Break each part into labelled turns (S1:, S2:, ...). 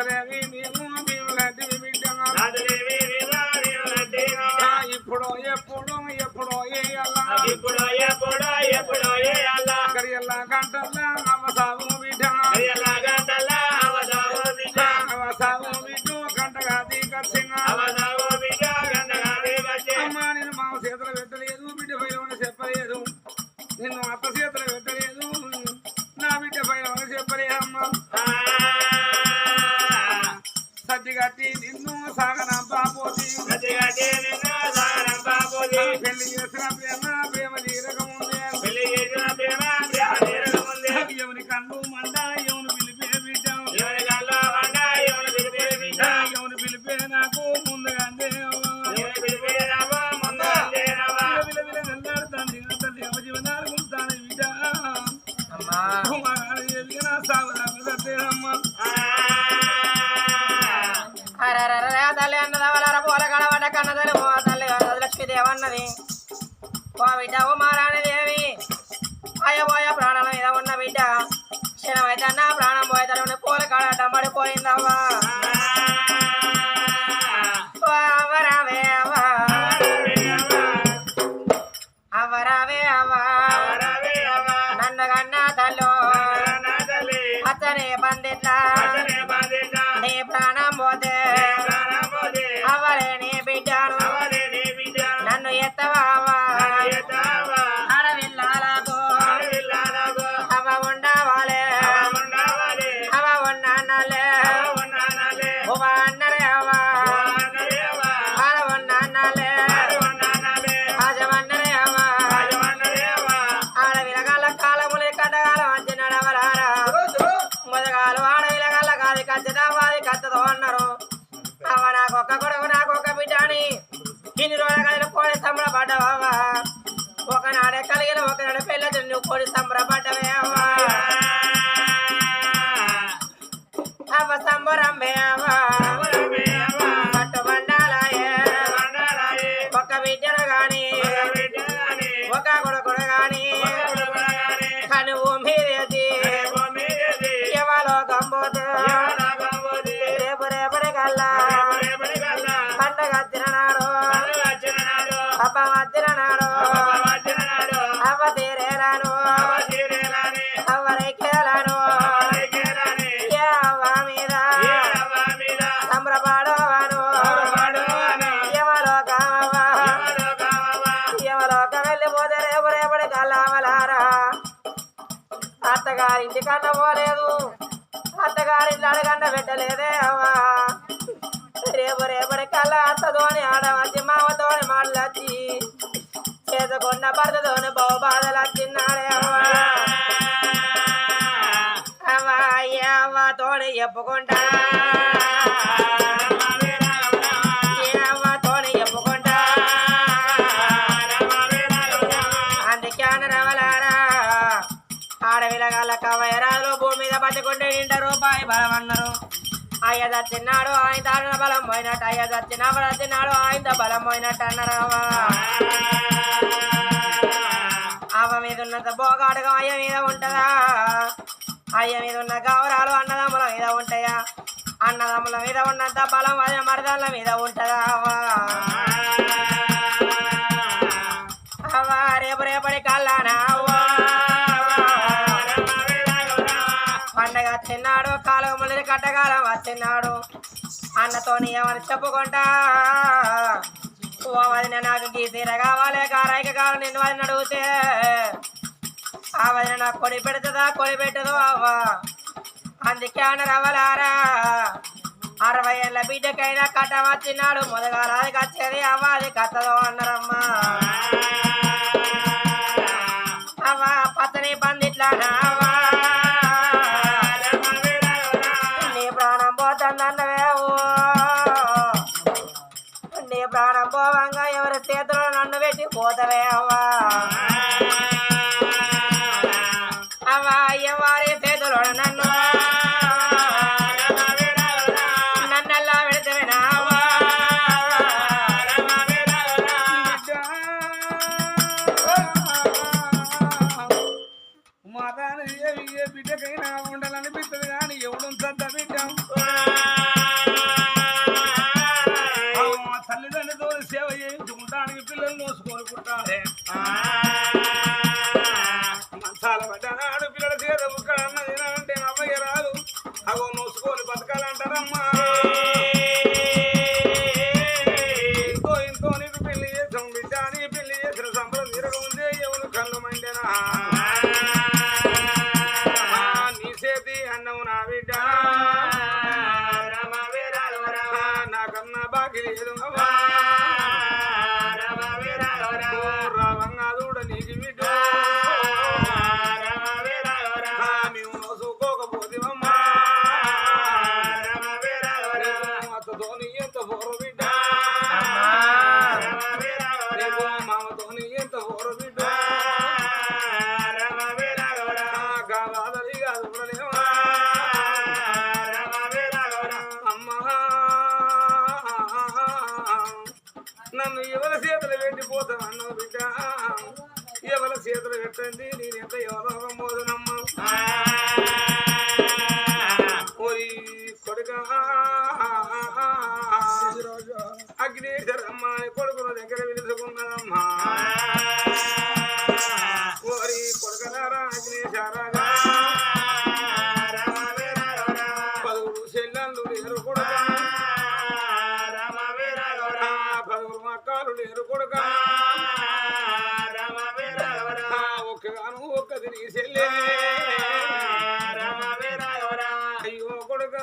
S1: రాతలేవి మేము భీములాంటి బిడ్డ ఇప్పుడు ఎప్పుడు ఎప్పుడో గడియల్లా గంటల్లా అవసావు బిడ్డ అవసావు బిడ్డు గంటగా దిగచ్చింగా అమ్మా నేను మా చేతులు పెట్టలేదు బిడ్డ పైన చెప్పలేదు నిన్ను అత్త చేతులు పెట్టలేదు నా బిడ్డ పైన చెప్పలేదమ్మా సజ్జిగట్టి నిన్ను సాగనంపా పోతి పెళ్లి చేసిన ప్రేమ తీరకముందే ఎవరి కళ్ళు మండ ఎవరు పిలిపే బిడ్డ ఎవరు పిలిపే నాకు ముందుగా తల్లి జీవనాలు ఉంటాను బిడ్డ సాగుదామ్మా
S2: తల్లి అన్నదవలార పూల కడబడ్డ కన్నదలు తల్లి లక్ష్మీదేవన్నది ఓ బిడ్డ ఓ మారాణిదేవి అయ్యబోయ ప్రాణాల మీద ఉన్న బిడ్డ క్షణమైతే నా ప్రాణం పోయేతను పూల కాడ డమ్మడిపోయిందవ్వా అవరావే అవ్వా అవరావే అవ్వా నన్ను కన్నా తల్లు అతనే బందిట్లా నీ ప్రాణం పోతే అవరే నీ బిడ్డను నన్ను ఎత్తవావా అడవిల్లాలకు అవ ఉండవాలే అవ ఉన్నానలే ఉవ అన్నరే అవా అడ ఉన్నానలే అజమన్నరే అవా ఆడవిలగాల కాలములు కట్టగాల మంచి నడవలారా మొదగాలు ఆడవిలగాల కాది కచ్చదావాది కచ్చదో అన్నారు అవ నాకొక్క కొడుకు నాకొక్క బిడ్డని ఇన్ని రోజుల కలిగిన కోడి సంబరపడ్డావా ఒకనాడే కలిగిన ఒకనాడు పెళ్ళి నువ్వు కోడి సంబరపడ్డవే అవ్వా అవ్వ సంబరమే అవ్వా పట్టుబండాలయే ఒక బిడ్డను గాని ఒక కొడుకును గాని కనువు మీరేది ఎవలో గంబోతే రేపు రేపటి కల్లా పండగ తిననాడు అబ్బ మధ్యనాడు అవ్వ తీరేలాను అవ్వరేకేలాను అవ్వ మీద సంబరపాడవాను యమలోకమవ్వా యమలోక వెళ్ళిపోతే రేపు రేపటి కల్లావలారా అత్తగారింటి కన్న పోలేదు అత్తగారింటి అడగండ పెట్టలేదే అవ్వా రేపు రేపటి కల్లా అత్తతోని ఆడవచ్చి మామతోని మాటలచ్చి చేసుకున్న భర్తతోని బహుబాధలు వచ్చిన్నాడే అవ్వా అవ్వా అవ్వతోని చెప్పుకుంటా అవ్వతోని చెప్పుకుంటా అందుకే అనరవలారా ఆడవిలగాల కవయరాలు భూమి మీద పట్టుకుంటే నింట రూపాయి బలమన్నారు అయ్య చచ్చినాడు ఆయన తాడిన బలం పోయినట్టు అయ్య చచ్చినాడు ఆయన బలం పోయినట్టు అన్నారవ్వా అవ్వ మీద ఉన్నంత బోగాడుగా అయ్య మీద ఉంటుందా అయ్య మీద ఉన్న గౌరాలు అన్నదమ్ముల మీద ఉంటాయా అన్నదమ్ముల మీద ఉన్నంత బలం అదే మరదళ్ళ మీద ఉంటుందా అవ్వా అవ్వ రేపు రేపటి కల్లానా అవ్వా పండగ తిన్నాడు కాలువ ముళ్ళని కట్టగాలం వచ్చినాడు అన్నతోని ఏమని చెప్పుకుంటా ఓ వదిన నాకు గీసీర కావాలి కారాయిక కావాలి నిన్ను వదిన అడిగితే ఆ వదిన నాకు కొడి పెడుతుందా కొడి పెట్టదు అవ్వా అందుకే అన్నరవ్వలారా 60 ఏళ్ళ బిడ్డకైనా కట్ట వచ్చినాడు మొదగాలి కచ్చేది అవ్వ అది కట్టదో అన్నారమ్మా అవ్వ పచ్చని పందిట్లానా అవ్వా నీ ప్రాణం పోతుందన్నవే నీ ప్రాణం పోవంగా ఎవరి చేతిలో నన్ను పెట్టి పోతవే అవ్వా అవ్వా ఎవరి చేతిలో నన్ను నన్నెల్లా పెడితేనా అవ్వా
S1: మాదాని ఏ బిడ్డకైనా ఉండాలనిపిస్తుంది కానీ ఎవడు సద్ద బిడ్డ అమ్మా ఇంతో నీకు పెళ్లి చేసాం బిడ్డ నీ పెళ్లి చేసిన సంబరం తిరగముందే ఎవరు కళ్ళు మండెనా నీ చేతి అన్నం నా బిడ్డ నాకన్నా బాకి లేదు రావంగా చూడ నీకు బిడ్డ మేము నోసుకోకపోతేవమ్మా అత్తతోని ఎంత పోరు బిడ్డ మామతోని ఎంత పోరు బిడ్డ కావాలి కాదు చూడలేవా అమ్మా నన్ను ఎవరి చేతులు పెట్టిపోతాం అన్నావు బిడ్డ ఎవరి చేతులు పెట్టండి నేను ఎంత ఎవరో మోదనమ్మా ఓరి కొడుక అగ్నేశ్వరమ్మ కొడుకుల దగ్గర పిలుచుకున్నదమ్మా ఓరి కొడుకనారా అగ్నేశ్వరగా పలువురు చెల్లెళ్ళు లేరు కొడుక పలువురు మక్కలు లేరు కొడుక ఒక్కగాను ఒక్కది నీ చెల్లె అయ్యో కొడుక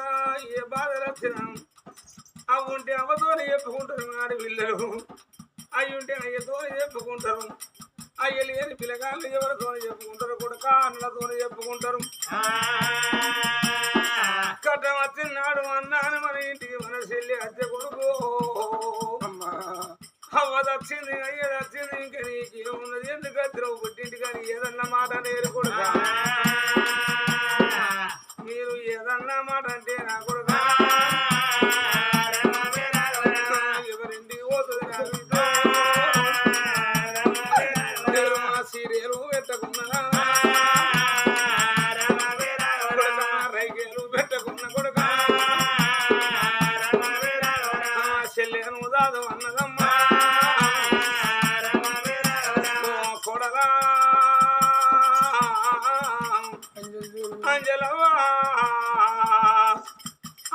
S1: ఏ బాధలు వచ్చినా అవుంటే అవ్వతోనే చెప్పుకుంటారు ఆడి పిల్లలు అయ్యుంటే అయ్యతోనే చెప్పుకుంటారు అయ్య లేని పిల్లగాళ్ళు ఎవరితోనే చెప్పుకుంటారు కొడుక అన్నలతోనే చెప్పుకుంటారు కట్టం వచ్చినాడు అన్నాను మన ఇంటికి మన చెల్లి అద్దె కొడుకు అవ్వదొచ్చింది అయ్యదొచ్చింది ఇంక నీకేమున్నది ఎందుకు అద్దెరావు పుట్టింటి కానీ ఏదన్నా మాట నేరు కొడుక మీరు ఏదన్నా మాట అంటే నా కొడుక ఎవరింటికి పోతుంది మా సీరియలు పెట్టకున్నా రైకేలు పెట్టకున్న కొడుక చెల్లెను దాదు అన్నదమ్మా కొడగా అంజలవా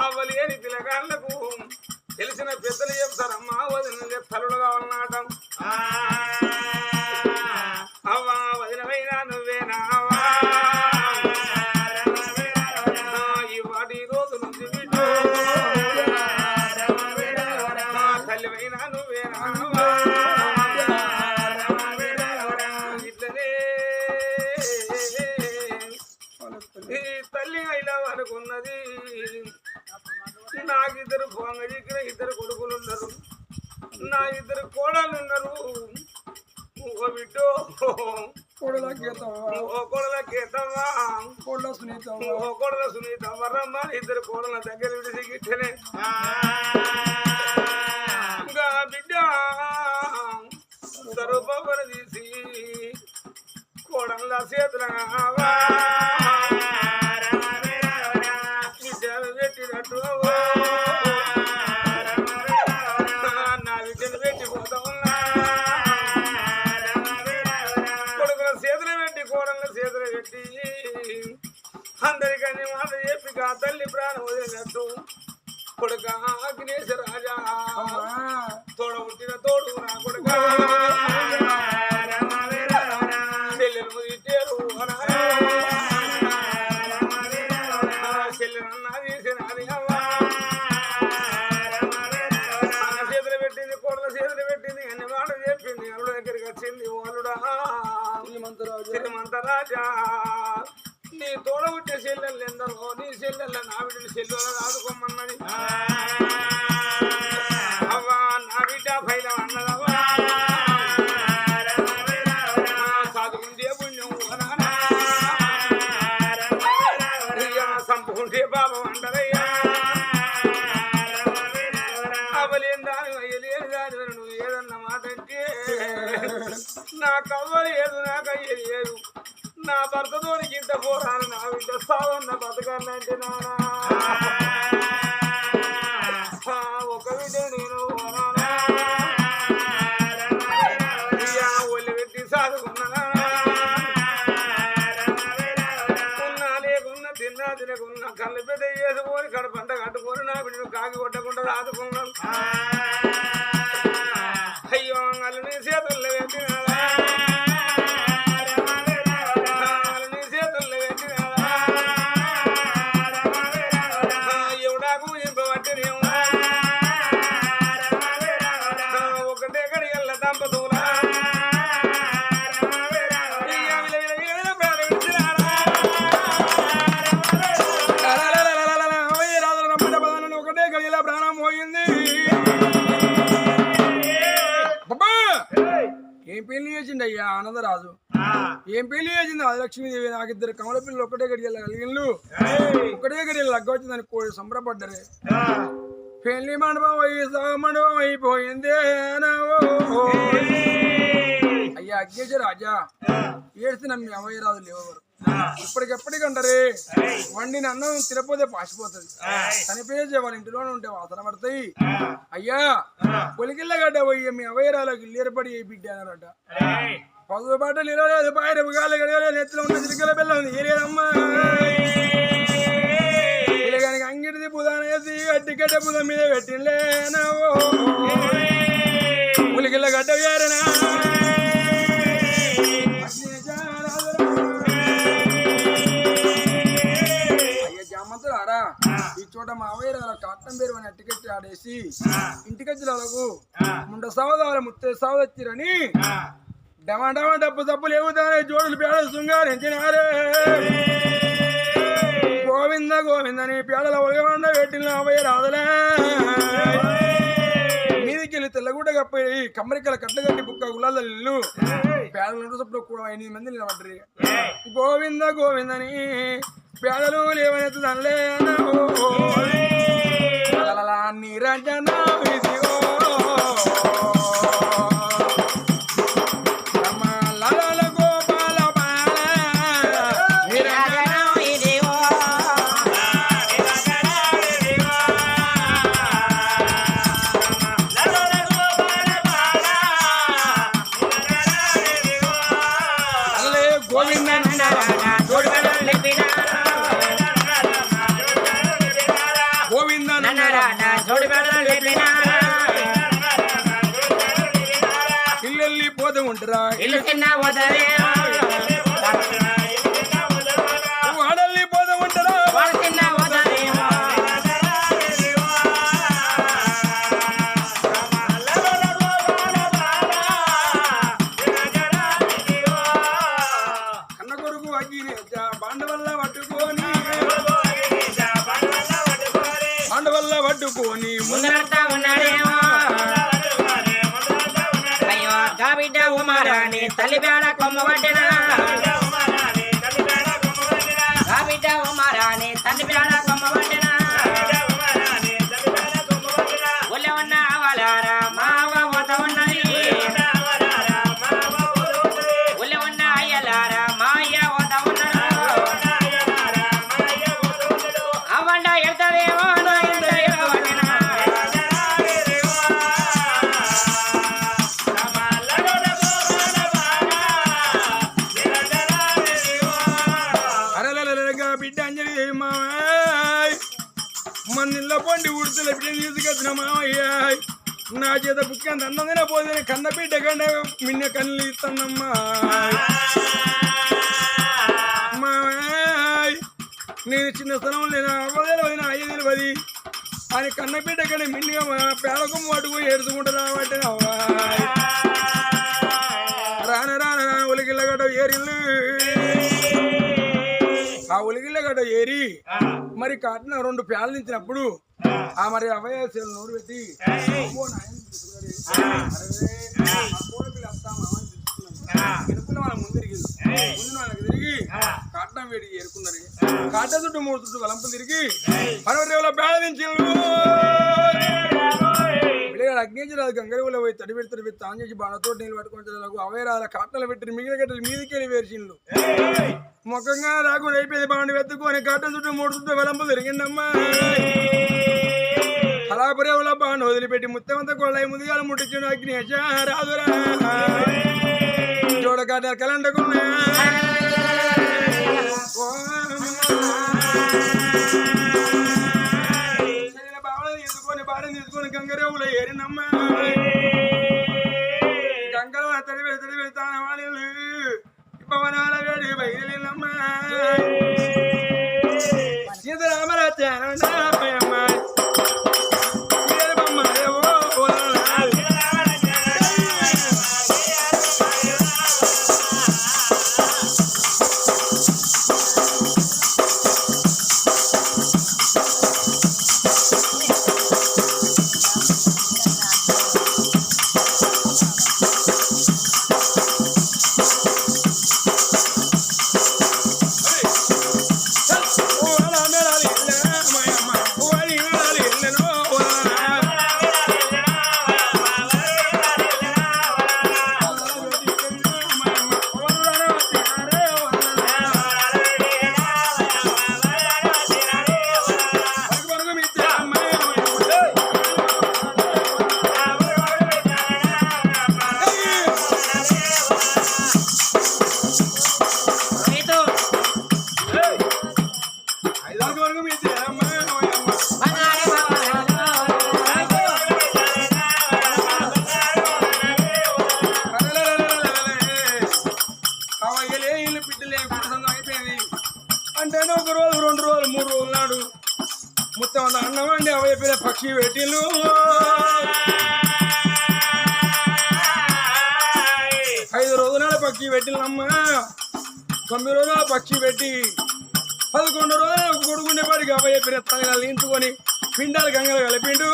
S1: అవ్వలేని పిల్లగాళ్లకు తెలిసిన పెద్దలు చెప్తారమ్మా వదిన తల్లుడు కావాలన్నమాట అవ్వా వదినమైనా నువ్వేనా ఈ వాటి రోజు నుంచి బిడ్డు తల్లివైనా నువ్వేనా ఇట్లనే ఈ తల్లి అయినా అనుకున్నది నాకిద్దరు పొంగజిక్కిన ఇద్దరు కొడుకులు ఉన్నారు నా ఇద్దరు కోడలు ఉన్నారు ఓ బిడ్డో కోడల కేతవ్వా ఓ కోడల సునీత వర్రమ్మ ఇద్దరు కోడల దగ్గర విడిసి గిట్టనే ఇంకా బిడ్డ సరుపని తీసి కోడల చేతులవా విద్యలు పెట్టినట్టు నా విద్యను పెట్టిపోతా ఉన్నా కొడుకుల చేతులు పెట్టి కోడల చేతులు పెట్టి అందరికీ మాట చెప్పి ఆ తల్లి ప్రాణం వదిలినట్టు కొడుక అగ్నేశ రాజా తోడ పుట్టిన తోడు నా కొడుక చెల్లెలు ఇచ్చారు చెల్లెనన్నా తీసినది చేతులు పెట్టింది కోడల చేతులు పెట్టింది అన్ని మాటలు చెప్పింది అల్లుడు దగ్గరికి వచ్చింది వాళ్ళుడా శ్రీమంతరాజా నీ తోడ పుట్టే చెల్లెళ్ళు ఎందరో నీ చెల్లెళ్ళ నా బిడ్డని చెల్లెలు ఆదుకోమన్నది అవ్వా నా బిడ్డ భైలం అన్నదవ్వా సాధుకుంటే పుణ్యం సంపుకుంటే పాపం అంటారయ్యా అవ్వలేని దాని అయ్యలేని దాని నువ్వు ఏదన్న మాట అంటే నాకు అవ్వలేదు నాకు అయ్యలేదు నా భర్తతోనికి ఇంత పోరాను నా బిడ్డ సావన్న బతకాలంటే నానా ఒక బిడ్డ నేను ఒళ్ళు పెట్టి సాదుకున్నా ఉన్నా లేకున్నా తిన్నా తినకున్నా కళ్ళు పెద్ద చేసుకొని కడపంట కట్టుకొని నా బిడ్డను కాకి కొట్టకుండా రాదుకున్నాడు అయ్యో వాళ్ళు నీ చేతుల్లో పెట్టినాడా వాళ్ళు నీ చేతుల్లో పెట్టినాడా ఎవడాకు ఇంపబట్టినేమో ఒకటే కడిగల్ల దంపతులా ఒకటే కడిగల ప్రాణం పోయింది ఏం పెళ్లి చేసిండు అయ్యా ఆనందరాజు ఏం పెళ్లి చేసింది ఆదిలక్ష్మీదేవి నాకు ఇద్దరు కమల పిల్లలు ఒకటే గడియల కలిగిళ్ళు ఒకటే గడియల లగ్గొచ్చిందని కోడి సంబరపడ్డరే పెళ్లి మండపం మండపం అయిపోయింది అయ్యా అగ్గేజ రాజా ఏడ్చిన మీ అవయరాజు లేవరు ఇప్పటికెప్పటికంటారే వండిన అన్నం తినపోతే పాసిపోతుంది చనిపోయే వాళ్ళ ఇంటిలోనే ఉంటే వాసన పడతాయి అయ్యా పొలికిళ్ళ గడ్డ పోయి మీ అవయరాలకు ఇల్లేరపడి బిడ్డ అన్నారట పదుల పాటలు ఇరవలేదు పాయర గాలి గడగలేదు నెత్తిలో ఉన్న చిరికల పిల్ల ఉంది ఏరేదమ్మా ఇలాగానికి అంగిటిది బుధానేసి అట్టిగడ్డ బుధం మీద పెట్టిలేనా పొలికిళ్ళ గడ్డ వేరనా ఈ చోట మా అవయరాల కాటం పేరు అని అట్టికెట్టి ఆడేసి ఇంటికొచ్చిలకు ముండ సవదాల ముత్తే సవదచ్చిరని డమాడమా డబ్బు తప్పులు ఏవుతానే జోడులు పేడ శృంగారించినారే గోవింద గోవిందని పేడల ఒలగమండ పెట్టిన అవయరాదలే మీదికెళ్ళి తెల్లగూడ కప్పోయి కమ్మరికల కట్లు కట్టి బుక్క గులాల ఇల్లు పేడలు సప్పుడు కూడా 8 మంది నిలబడ్డరు గోవింద గోవిందని పేదలు లేవనెత్తుదనలే నిరంజన గోపాల గోవింద ఇల్లు పోతూ ఉంటారా ఇల్లు చిన్న వాడల్ని పోతూ ఉంటారా చిన్న కన్న కొడుకు అగ్గిని బాండవల్ల పట్టుకొని ముందరంతా ఉన్నాడేమో అయ్యో కాబిడ్డ ఉమారాని తల్లి పేడ కొమ్మ పట్టినా కాబిడ్డ ఉమారాని తల్లి పేడ కొమ్మ పట్టినా ఒళ్ళ ఉన్న అవలారా మావ పోత ఉన్నది ఒళ్ళ ఉన్న అయ్యలారా మా అయ్య పోత ఉన్నాడు అవ్వండ ఎడతదేమో బిడ్డ అంజలి మన్నిల్లో పండి ఉడుతుల బిడ్డ తీసుకొచ్చిన మామయ్య నా చేత బుక్కంత అన్నదిన పోతే కన్న బిడ్డ కంటే మిన్న కళ్ళు ఇస్తానమ్మా మామయ్య నేను చిన్న స్థలం లేనా అవ్వదేనా అయ్య తెలియదు అని కన్న బిడ్డ కంటే మిన్నిగా పేడకొమ్మ పట్టుకుని ఏడుచుకుంటారా అంటే రాన రాన ఒలిగిళ్ళగడ్డ ఏరిల్లు ఆ ఒలిగిళ్ళగడ్డ ఏరి మరి కాటిన 2 పేడలు ఇచ్చినప్పుడు ఆ మరి అవయవాలు నోరు పెట్టి ముందు తిరిగి కాటం వేడికి ఏరుకున్నారు కాట చుట్టూ 3 చుట్టూ వలంపులు తిరిగి 10 పేడ నుంచి అగ్నేజరాజు గంగరేవులో పోయి తడి పెడతారు తాను చేసి బాణతో నీళ్ళు పట్టుకుంటారు అవయరాల కాటలు పెట్టి మిగిలిన గట్టలు మీదికెళ్ళి వేర్చిండ్లు ముఖంగా రాకుండా అయిపోయింది బాండి వెతుకొని కాట చుట్టూ 3 చుట్టూ వెలంపులు తిరిగిండమ్మా అలాపురేవులో బాండి వదిలిపెట్టి ముత్తమంతా కొళ్ళయి ముదిగాల ముట్టించిన అగ్నేశ రాదురా చూడకాట కలండకున్నా పట్టుకొని గంగరేవులో ఏరినమ్మ గంగలో తడి పెడతాన వాళ్ళు పవనాల వేడి బయలునమ్మ సీతారామరాజమ్మ అంటేనే ఒక రోజు 2 రోజులు 3 రోజులు నాడు మొత్తం అన్నం అండి అవైపోయిన పక్షి పెట్టిళ్ళు 5 రోజుల నాడు పక్షి పెట్టినమ్మ 9 రోజుల పక్షి పెట్టి 11 రోజులు కొడుకుండే పాటికి అవైపోయిన తనలు ఇంచుకొని పిండాలు గంగలు కలిపిండు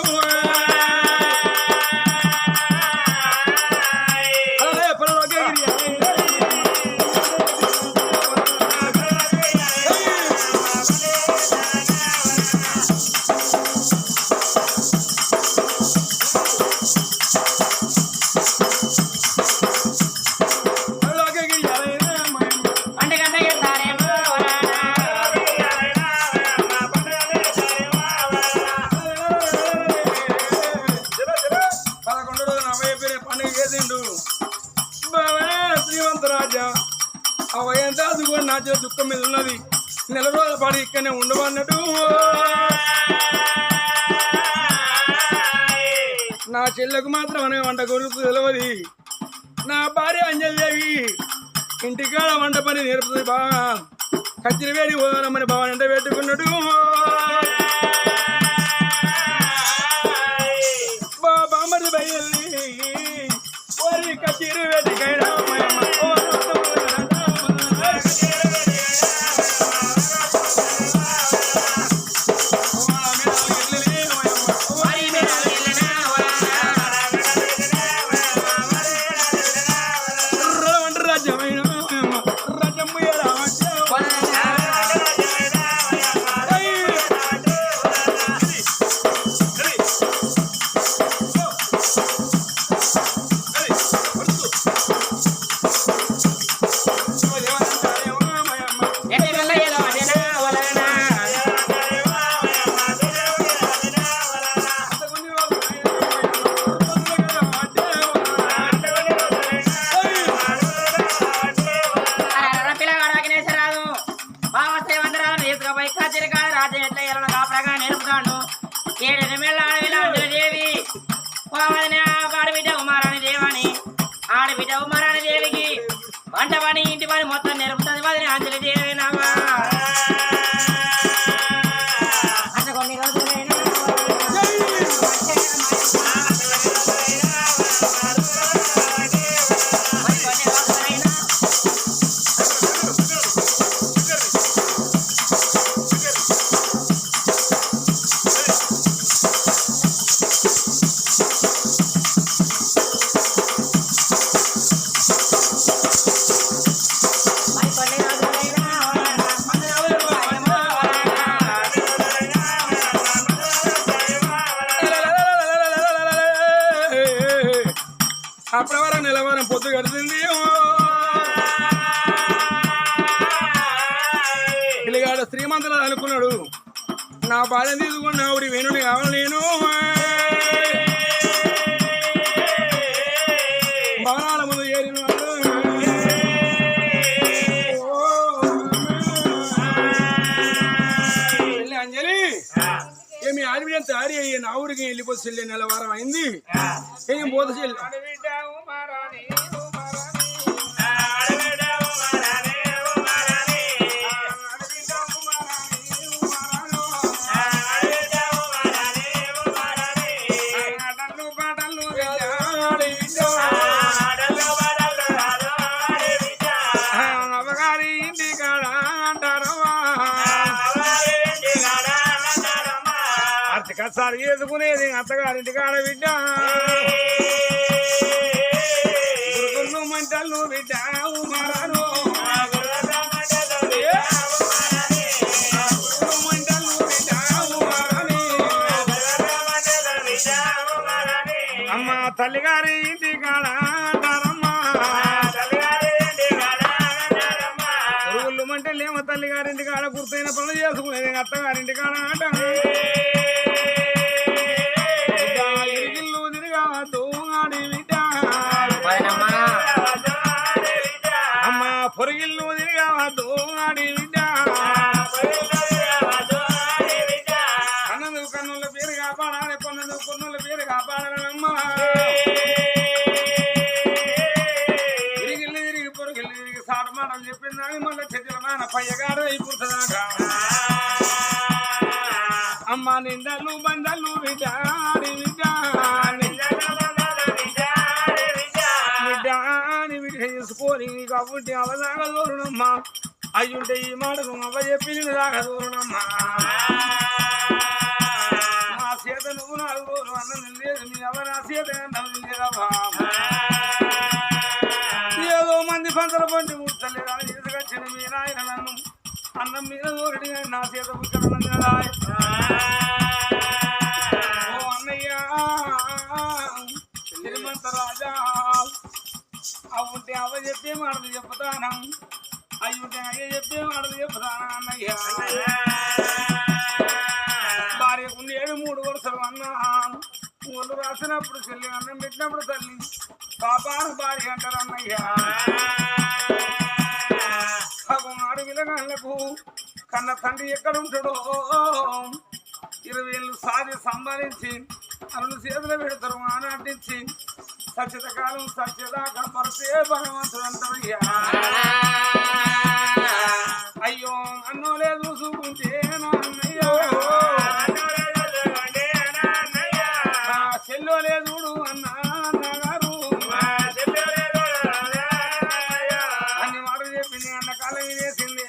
S1: అవయంతా అదిగో నా చేతి దుఃఖం మీద ఉన్నది 4 రోజుల పాటు ఇక్కడనే ఉండవన్నట్టు నా చెల్లెకు మాత్రం అనే వంట గురించి తెలియదు నా భార్య అంజలిదేవి ఇంటికాడ వంట పని నేర్పుతుంది బాగా కత్తిరి వేడి పోదామని బాగా ఎంట పెట్టుకున్నాడు బామ్మది బయల్ని ఓరి కత్తిరి వేడికైనా
S2: ఆడబిడ్డ ఉమారాణి దేవికి వంట పని ఇంటి పని మొత్తం నేర్పుతుంది వదిన అంజలి దేవి నామా అంత కొన్ని రోజులైనా
S1: అప్పటివరం నిలవరం పొద్దు గడిచింది పిల్లగాడు శ్రీమంతులు అనుకున్నాడు నా భార్య తీసుకున్న ఆవిడ వేణుని కావాలి నేను భవనాల ముందు ఏరిన అంజలి
S3: మీ ఆడబిడ్డ తయారీ అయ్యి నా ఊరికి వెళ్ళిపోతే చెల్లి నెల వారం అయింది ఏం పోత చెల్లి
S1: సార్ ఎదుకునేది అత్తగారింటి కాడ బిడ్డ గురుకులు మంటలు బిడ్డ ఉమారాను మంటలు బిడ్డ ఉమారని అమ్మ తల్లిగారి ఇంటి కాడ అంటారమ్మా గురువులు మంటలేమో తల్లిగారింటి కాడ గుర్తైన పనులు చేసుకునేది అత్తగారింటి కాడ అంట పొరిగిల్లు తిరగవద్దు ఆడి బిడ్డ కన్నదు కన్నుల పేరు కాపాడాలి కొన్నదు కొన్నుల పేరు కాపాడాలమ్మా తిరిగిల్లు తిరిగి పొరిగిల్లు తిరిగి సాటు మాటలు చెప్పిందని మళ్ళీ చెట్ల మాన పయ్యగాడు అయిపోతుందాక అమ్మ నిందలు బందలు బిడ్డ ఆడి బిడ్డ చేసుకొని కాబట్టి అవదాగా దూరునమ్మా అయ్యుంటే ఈ మాటను అవ్వ చెప్పి నేను దాకా దూరునమ్మా నా చేత నువ్వు నాకు దూరం అన్నం లేదు మీ అవ్వ నా చేత అన్నం లేదమ్మా ఏదో మంది పంటల పండి ముట్టలేదు అని తీసుకొచ్చిన మీ నాయన నన్ను అన్నం మీద దూరడి నా చేత పుట్టడం తినరాయ్ ఓ అన్నయ్య తిరుమంత రాజా అవుంటే అవ్వ చెప్పే మాటలు చెప్తాను అయ్యుంటే అయ్య చెప్పే మాటలు చెప్తాను అన్నయ్య భార్యకు 7 వరుసలు అన్నా ఊళ్ళు రాసినప్పుడు చెల్లి అన్నం పెట్టినప్పుడు తల్లి పాపాను భార్య అంటారు అన్నయ్య సగం అడవిలకు కన్న తండ్రి ఎక్కడుంటాడో 20 ఏళ్ళు సాధి సంపాదించి అరుణు చేతులు పెడతారు ఆనాటించి సత్యతకాలం సత్యదాకా పరిసే భగవంతుడు అంటారయ్యా అయ్యో అన్నోలే చూసుకుంటే అన్నయ్యో చెల్లోలే చూడు అన్నగారు అన్ని మాటలు చెప్పింది అన్న కాలం వినేసింది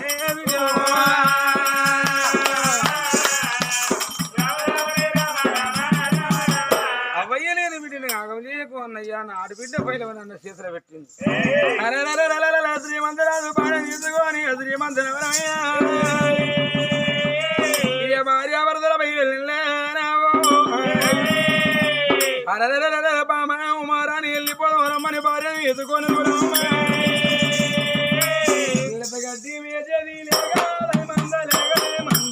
S1: అన్నయ్య నా ఆడబిడ్డ పైన నన్ను చేతులు పెట్టింది శ్రీమంతరాజు పాడ తీసుకొని శ్రీమంతరమయ్యా భార్య వరదల ఉమారాన్ని వెళ్ళిపోదామని భార్యను ఎత్తుకొని గడ్డి వేసేది మన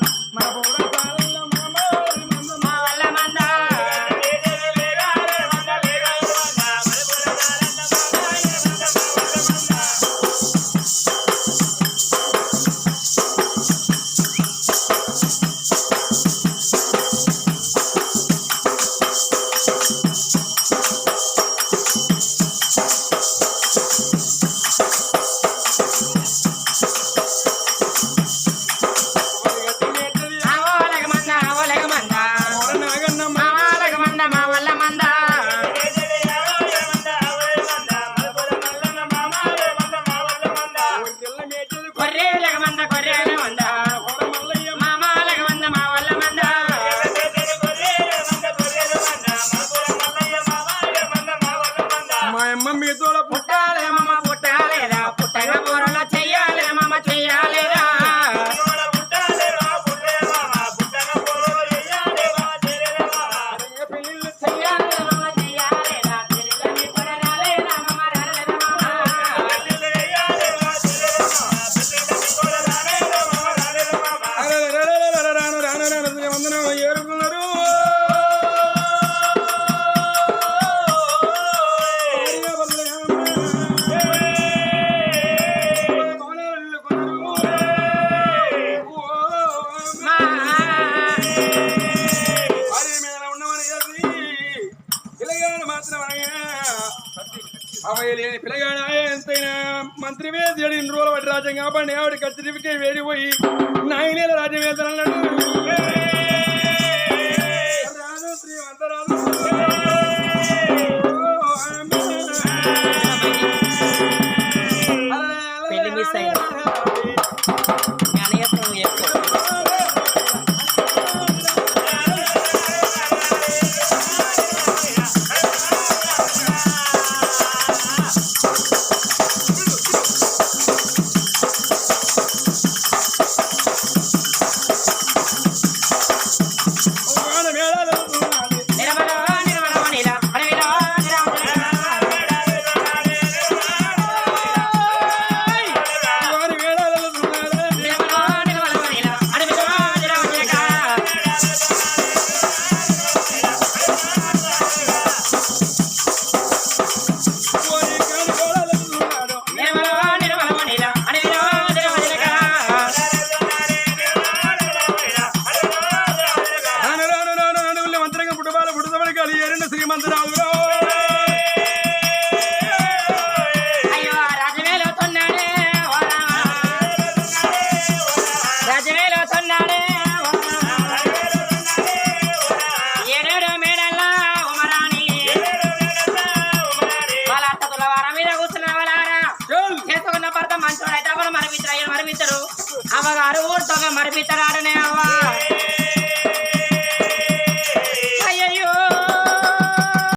S3: అవయలేని పిల్లగాడు ఎంతైనా మంత్రి వేసి ఇన్ని రోజులు బట్టి రాజ్యం కాబట్టి ఆవిడ కత్తిరికే వేడిపోయి 9 నెలల రాజ్యం వేస్తానన్నాడు. రాను శ్రీమంత రాను
S2: పెళ్లి మిస్ అయింది మరిపిస్తారు అమ్మగారు ఊరితో మరిపిస్తారాడనే అవ్వ